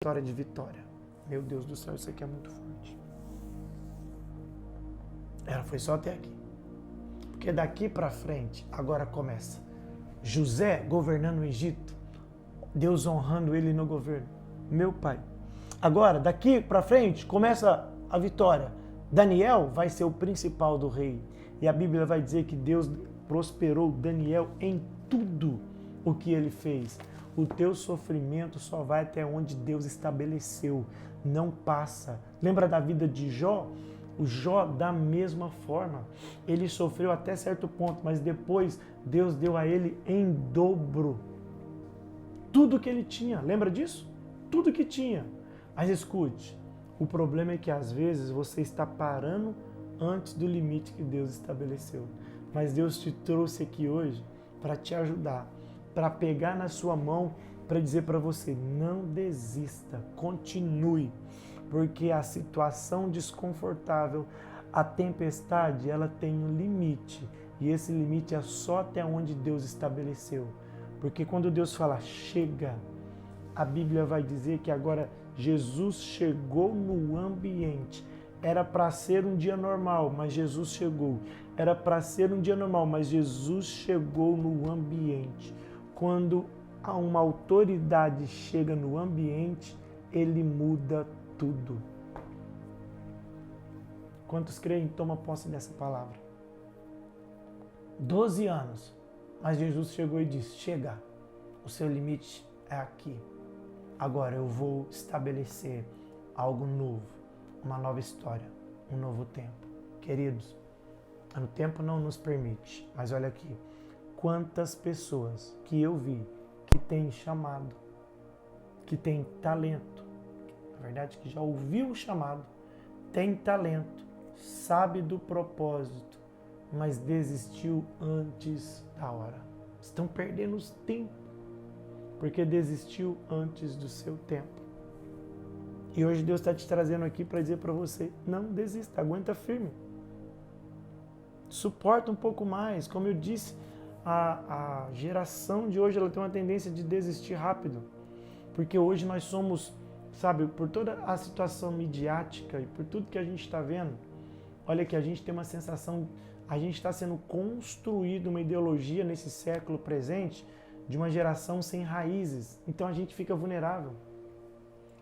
Speaker 1: história de vitória. Meu Deus do céu, isso aqui é muito forte. Ela foi só até aqui. Porque daqui para frente, agora começa. José governando o Egito, Deus honrando ele no governo. Meu pai. Agora, daqui para frente, começa a vitória. Daniel vai ser o principal do rei. E a Bíblia vai dizer que Deus prosperou Daniel em tudo o que ele fez. O teu sofrimento só vai até onde Deus estabeleceu, não passa. Lembra da vida de Jó? O Jó, da mesma forma, ele sofreu até certo ponto, mas depois Deus deu a ele em dobro tudo que ele tinha. Lembra disso? Tudo que tinha. Mas escute, o problema é que às vezes você está parando antes do limite que Deus estabeleceu. Mas Deus te trouxe aqui hoje para te ajudar, para pegar na sua mão, para dizer para você, não desista, continue, porque a situação desconfortável, a tempestade, ela tem um limite, e esse limite é só até onde Deus estabeleceu. Porque quando Deus fala, chega, a Bíblia vai dizer que agora Jesus chegou no ambiente. Era para ser um dia normal, mas Jesus chegou. Era para ser um dia normal, mas Jesus chegou no ambiente. Quando uma autoridade chega no ambiente, ele muda tudo. Quantos creem? Toma posse dessa palavra. 12 anos, mas Jesus chegou e disse, chega, o seu limite é aqui. Agora eu vou estabelecer algo novo, uma nova história, um novo tempo. Queridos, o tempo não nos permite, mas olha aqui, quantas pessoas que eu vi que têm chamado, que têm talento, na verdade que já ouviu o chamado, tem talento, sabe do propósito, mas desistiu antes da hora. Estão perdendo os tempos, porque desistiu antes do seu tempo. E hoje Deus está te trazendo aqui para dizer para você, não desista, aguenta firme. Suporta um pouco mais. Como eu disse, a geração de hoje ela tem uma tendência de desistir rápido. Porque hoje nós somos, sabe, por toda a situação midiática e por tudo que a gente está vendo, olha que a gente tem uma sensação, a gente está sendo construído uma ideologia nesse século presente de uma geração sem raízes. Então a gente fica vulnerável.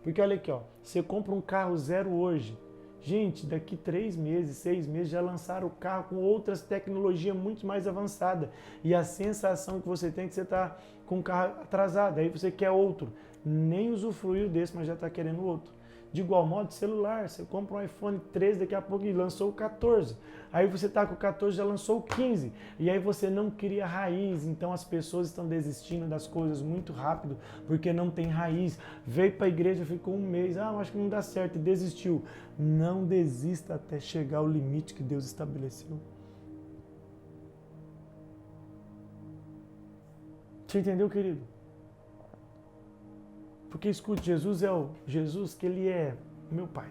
Speaker 1: Porque olha aqui, ó, você compra um carro zero hoje, Gente, daqui 3 meses, 6 meses, já lançaram o carro com outras tecnologias muito mais avançadas. E a sensação que você tem é que você está com o carro atrasado, aí você quer outro. Nem usufruiu desse, mas já está querendo outro. De igual modo, celular, você compra um iPhone 13, daqui a pouco ele lançou o 14. Aí você está com o 14, já lançou o 15. E aí você não cria raiz, então as pessoas estão desistindo das coisas muito rápido, porque não tem raiz. Veio para a igreja, ficou um mês, acho que não dá certo, e desistiu. Não desista até chegar ao limite que Deus estabeleceu. Você entendeu, querido? Porque escute, Jesus é o Jesus que ele é meu Pai.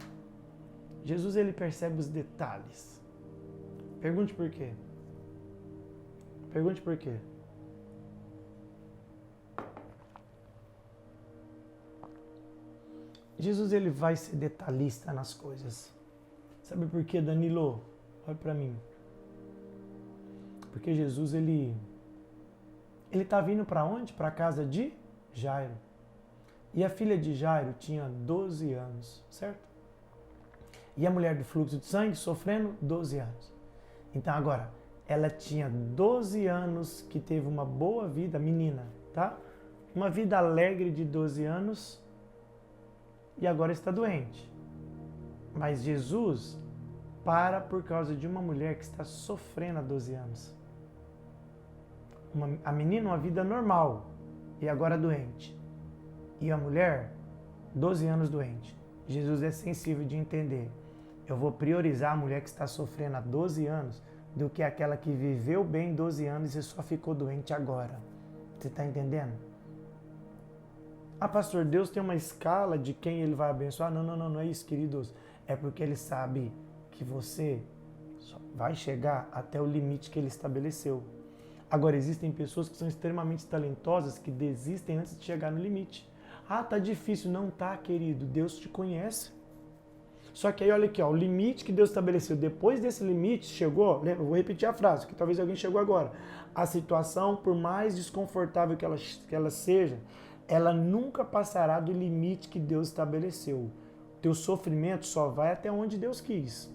Speaker 1: Jesus ele percebe os detalhes. Pergunte por quê. Pergunte por quê. Jesus ele vai ser detalhista nas coisas. Sabe por quê, Danilo? Olha para mim. Porque Jesus ele tá vindo para onde? Para a casa de Jairo. E a filha de Jairo tinha 12 anos, certo? E a mulher do fluxo de sangue sofrendo 12 anos. Então agora, ela tinha 12 anos que teve uma boa vida, menina, tá? Uma vida alegre de 12 anos e agora está doente. Mas Jesus para por causa de uma mulher que está sofrendo há 12 anos. A menina, uma vida normal e agora doente. E a mulher, 12 anos doente. Jesus é sensível de entender. Eu vou priorizar a mulher que está sofrendo há 12 anos do que aquela que viveu bem 12 anos e só ficou doente agora. Você está entendendo? Ah, pastor, Deus tem uma escala de quem ele vai abençoar? Não é isso, queridos. É porque ele sabe que você só vai chegar até o limite que ele estabeleceu. Agora, existem pessoas que são extremamente talentosas que desistem antes de chegar no limite. Ah, tá difícil. Não tá, querido. Deus te conhece. Só que aí, olha aqui, ó, o limite que Deus estabeleceu. Depois desse limite, chegou, eu vou repetir a frase, que talvez alguém chegou agora. A situação, por mais desconfortável que ela seja, ela nunca passará do limite que Deus estabeleceu. Teu sofrimento só vai até onde Deus quis.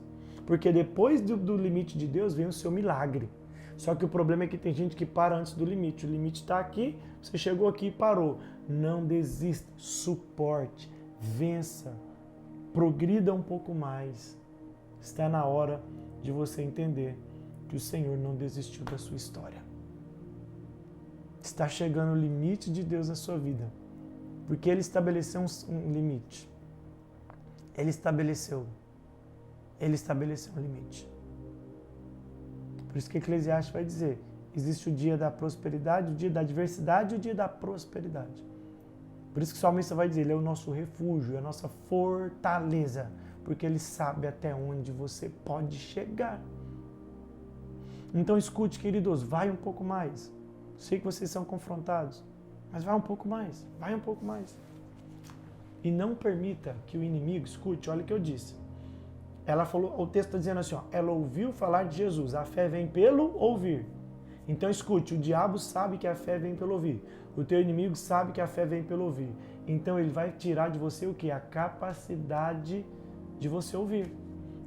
Speaker 1: Porque depois do limite de Deus vem o seu milagre. Só que o problema é que tem gente que para antes do limite. O limite está aqui, você chegou aqui e parou. Não desista, suporte, vença, progrida um pouco mais. Está na hora de você entender que o Senhor não desistiu da sua história. Está chegando o limite de Deus na sua vida. Porque Ele estabeleceu um limite. Ele estabeleceu um limite. Por isso que Eclesiastes vai dizer, existe o dia da prosperidade, o dia da adversidade e o dia da prosperidade. Por isso que o salmista vai dizer, ele é o nosso refúgio, é a nossa fortaleza, porque ele sabe até onde você pode chegar. Então escute, queridos, vai um pouco mais. Sei que vocês são confrontados, mas vai um pouco mais, vai um pouco mais. E não permita que o inimigo, escute, olha o que eu disse. Ela falou, o texto está dizendo assim, ó, ela ouviu falar de Jesus, a fé vem pelo ouvir. Então escute, o diabo sabe que a fé vem pelo ouvir. O teu inimigo sabe que a fé vem pelo ouvir. Então ele vai tirar de você o quê? A capacidade de você ouvir.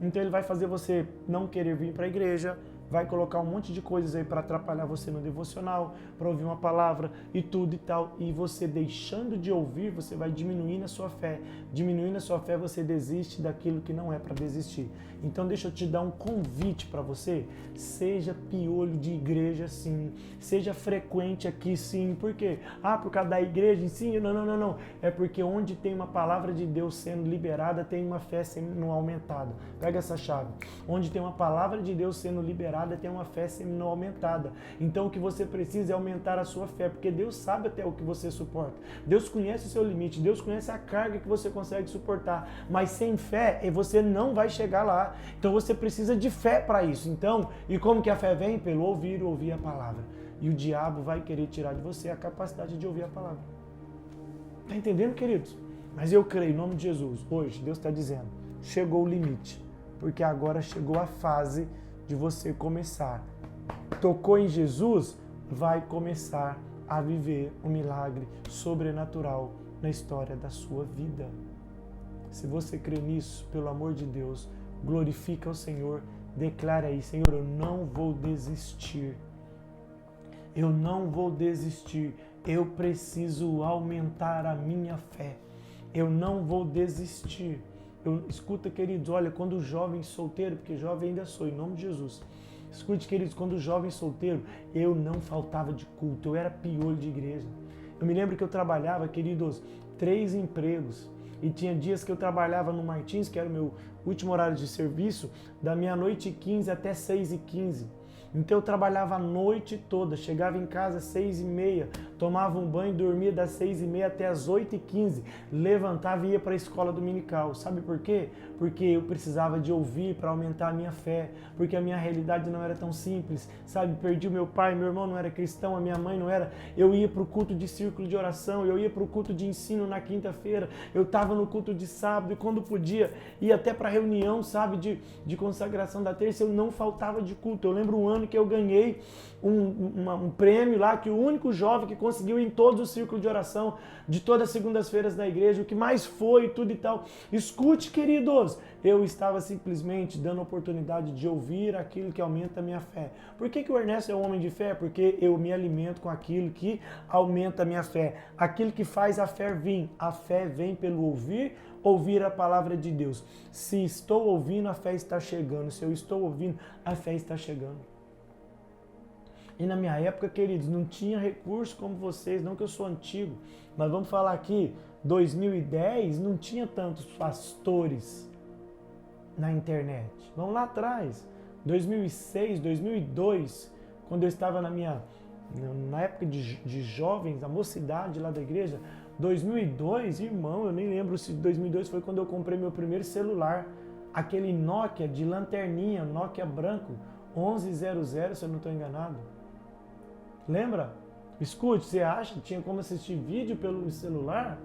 Speaker 1: Então ele vai fazer você não querer vir para a igreja, vai colocar um monte de coisas aí para atrapalhar você no devocional, para ouvir uma palavra e tudo e tal. E você deixando de ouvir, você vai diminuindo a sua fé. Diminuindo a sua fé, você desiste daquilo que não é para desistir. Então deixa eu te dar um convite para você. Seja piolho de igreja sim. Seja frequente aqui sim. Por quê? Ah, por causa da igreja em si? Não. É porque onde tem uma palavra de Deus sendo liberada, tem uma fé sendo aumentada. Pega essa chave. Onde tem uma palavra de Deus sendo liberada, tem uma fé sendo aumentada. Então o que você precisa é aumentar a sua fé, porque Deus sabe até o que você suporta. Deus conhece o seu limite, Deus conhece a carga que você consegue suportar, mas sem fé você não vai chegar lá. Então você precisa de fé para isso. Então, e como que a fé vem? Pelo ouvir a palavra. E o diabo vai querer tirar de você a capacidade de ouvir a palavra. Tá entendendo, queridos? Mas eu creio, em nome de Jesus, hoje Deus está dizendo, chegou o limite, porque agora chegou a fase de você começar. Tocou em Jesus, vai começar a viver um milagre sobrenatural na história da sua vida. Se você crê nisso, pelo amor de Deus, glorifica o Senhor, declara aí, Senhor, eu não vou desistir. Eu não vou desistir. Eu preciso aumentar a minha fé. Eu não vou desistir. Escuta, queridos, olha, quando o jovem solteiro, porque jovem ainda sou, em nome de Jesus. Escute, queridos, quando o jovem solteiro, eu não faltava de culto, eu era piolho de igreja. Eu me lembro que eu trabalhava, queridos, 3 empregos. E tinha dias que eu trabalhava no Martins, que era o meu último horário de serviço, da meia-noite e 15 até 6h15. Então eu trabalhava a noite toda, chegava em casa às 6h30, tomava um banho, dormia das 6h30 até as 8h15, levantava e ia para a escola dominical. Sabe por quê? Porque eu precisava de ouvir para aumentar a minha fé, porque a minha realidade não era tão simples, sabe? Perdi o meu pai, meu irmão não era cristão, a minha mãe não era. Eu ia para o culto de círculo de oração, eu ia para o culto de ensino na quinta-feira, eu estava no culto de sábado e quando podia, ia até para reunião, sabe, de consagração da terça, eu não faltava de culto. Eu lembro um ano que eu ganhei um prêmio lá, que o único jovem que conseguiu ir em todos os círculos de oração, de todas as segundas-feiras da igreja, o que mais foi, tudo e tal. Escute, queridos, eu estava simplesmente dando oportunidade de ouvir aquilo que aumenta a minha fé. Por que o Ernesto é um homem de fé? Porque eu me alimento com aquilo que aumenta a minha fé, aquilo que faz a fé vir. A fé vem pelo ouvir a palavra de Deus. Se estou ouvindo, a fé está chegando. Se eu estou ouvindo, a fé está chegando. E na minha época, queridos, não tinha recurso como vocês, não que eu sou antigo, mas vamos falar aqui, 2010 não tinha tantos pastores na internet. Vamos lá atrás, 2006, 2002, quando eu estava na época de jovens, a mocidade lá da igreja, 2002, irmão, eu nem lembro se 2002 foi quando eu comprei meu primeiro celular, aquele Nokia de lanterninha, Nokia branco, 1100, se eu não estou enganado. Lembra? Escute, você acha que tinha como assistir vídeo pelo celular?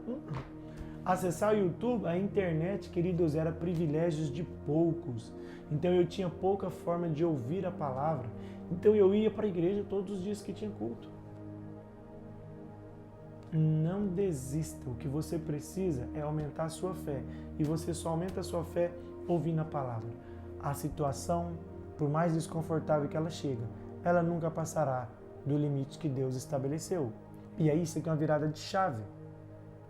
Speaker 1: Acessar o YouTube, a internet, queridos, era privilégios de poucos. Então eu tinha pouca forma de ouvir a palavra. Então eu ia para a igreja todos os dias que tinha culto. Não desista. O que você precisa é aumentar a sua fé. E você só aumenta a sua fé ouvindo a palavra. A situação, por mais desconfortável que ela chega, ela nunca passará do limite que Deus estabeleceu. E aí isso aqui é uma virada de chave.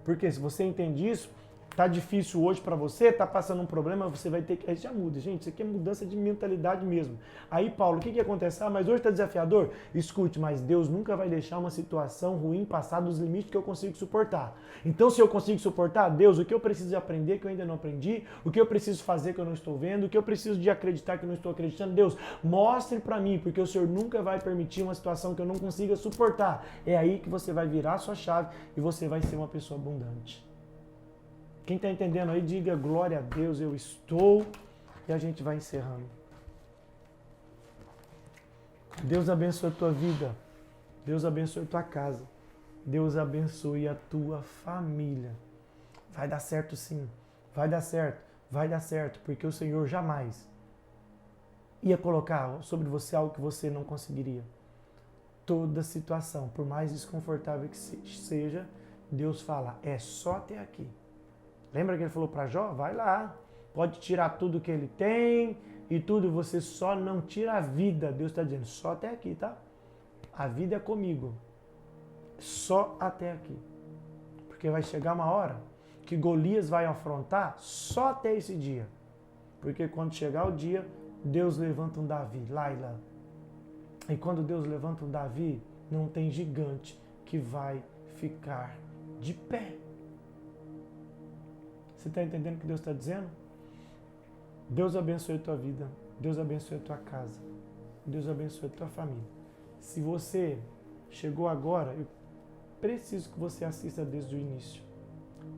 Speaker 1: Porque se você entende isso, tá difícil hoje para você, tá passando um problema, você vai ter que... Aí já muda, gente, isso aqui é mudança de mentalidade mesmo. Aí, Paulo, o que acontece? Ah, mas hoje tá desafiador? Escute, mas Deus nunca vai deixar uma situação ruim passar dos limites que eu consigo suportar. Então, se eu consigo suportar, Deus, o que eu preciso de aprender que eu ainda não aprendi, o que eu preciso fazer que eu não estou vendo, o que eu preciso de acreditar que eu não estou acreditando, Deus, mostre para mim, porque o Senhor nunca vai permitir uma situação que eu não consiga suportar. É aí que você vai virar a sua chave e você vai ser uma pessoa abundante. Quem está entendendo aí, diga glória a Deus, eu estou. E a gente vai encerrando. Deus abençoe a tua vida. Deus abençoe a tua casa. Deus abençoe a tua família. Vai dar certo sim. Vai dar certo. Vai dar certo. Porque o Senhor jamais ia colocar sobre você algo que você não conseguiria. Toda situação, por mais desconfortável que seja, Deus fala, é só até aqui. Lembra que ele falou para Jó? Vai lá, pode tirar tudo que ele tem e tudo, você só não tira a vida. Deus está dizendo, só até aqui, tá? A vida é comigo, só até aqui. Porque vai chegar uma hora que Golias vai afrontar só até esse dia. Porque quando chegar o dia, Deus levanta um Davi, lá e lá. E quando Deus levanta um Davi, não tem gigante que vai ficar de pé. Você está entendendo o que Deus está dizendo? Deus abençoe a tua vida. Deus abençoe a tua casa. Deus abençoe a tua família. Se você chegou agora, eu preciso que você assista desde o início.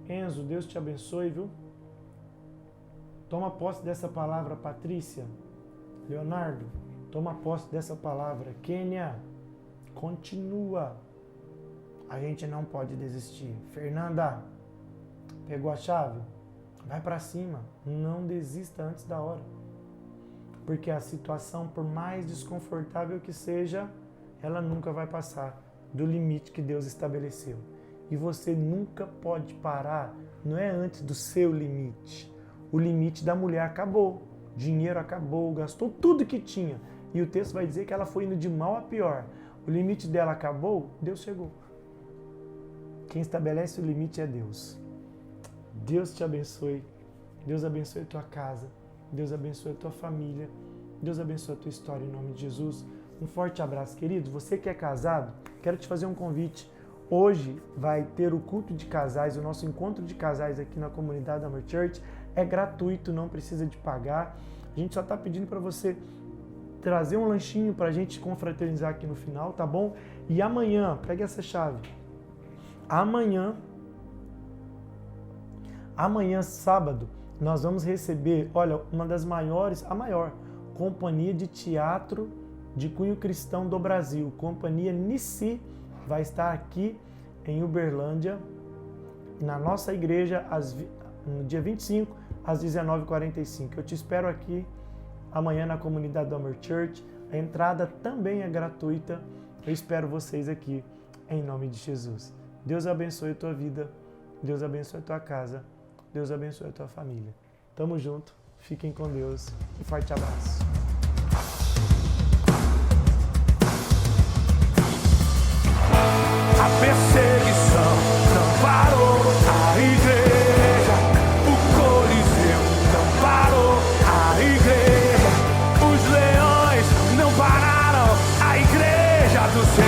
Speaker 1: Enzo, Deus te abençoe, viu? Toma posse dessa palavra, Patrícia. Leonardo, toma posse dessa palavra. Kênia, continua. A gente não pode desistir. Fernanda, pegou a chave? Vai para cima, não desista antes da hora. Porque a situação, por mais desconfortável que seja, ela nunca vai passar do limite que Deus estabeleceu. E você nunca pode parar não é antes do seu limite. O limite da mulher acabou, dinheiro acabou, gastou tudo que tinha. E o texto vai dizer que ela foi indo de mal a pior. O limite dela acabou, Deus chegou. Quem estabelece o limite é Deus. Deus te abençoe. Deus abençoe a tua casa. Deus abençoe a tua família. Deus abençoe a tua história em nome de Jesus. Um forte abraço, querido. Você que é casado, quero te fazer um convite. Hoje vai ter o culto de casais, o nosso encontro de casais aqui na comunidade da Amor Church. É gratuito, não precisa de pagar. A gente só está pedindo para você trazer um lanchinho para a gente confraternizar aqui no final, tá bom? E amanhã, pegue essa chave. Amanhã, sábado, nós vamos receber, olha, uma das maiores, a maior companhia de teatro de cunho cristão do Brasil, Companhia Nissi, vai estar aqui em Uberlândia, na nossa igreja, no dia 25, às 19h45. Eu te espero aqui amanhã na comunidade do Amor Church. A entrada também é gratuita. Eu espero vocês aqui, em nome de Jesus. Deus abençoe a tua vida, Deus abençoe a tua casa, Deus abençoe a tua família. Tamo junto, fiquem com Deus. Um forte abraço.
Speaker 2: A perseguição não parou a igreja, o Coliseu não parou a igreja, os leões não pararam a igreja do Senhor.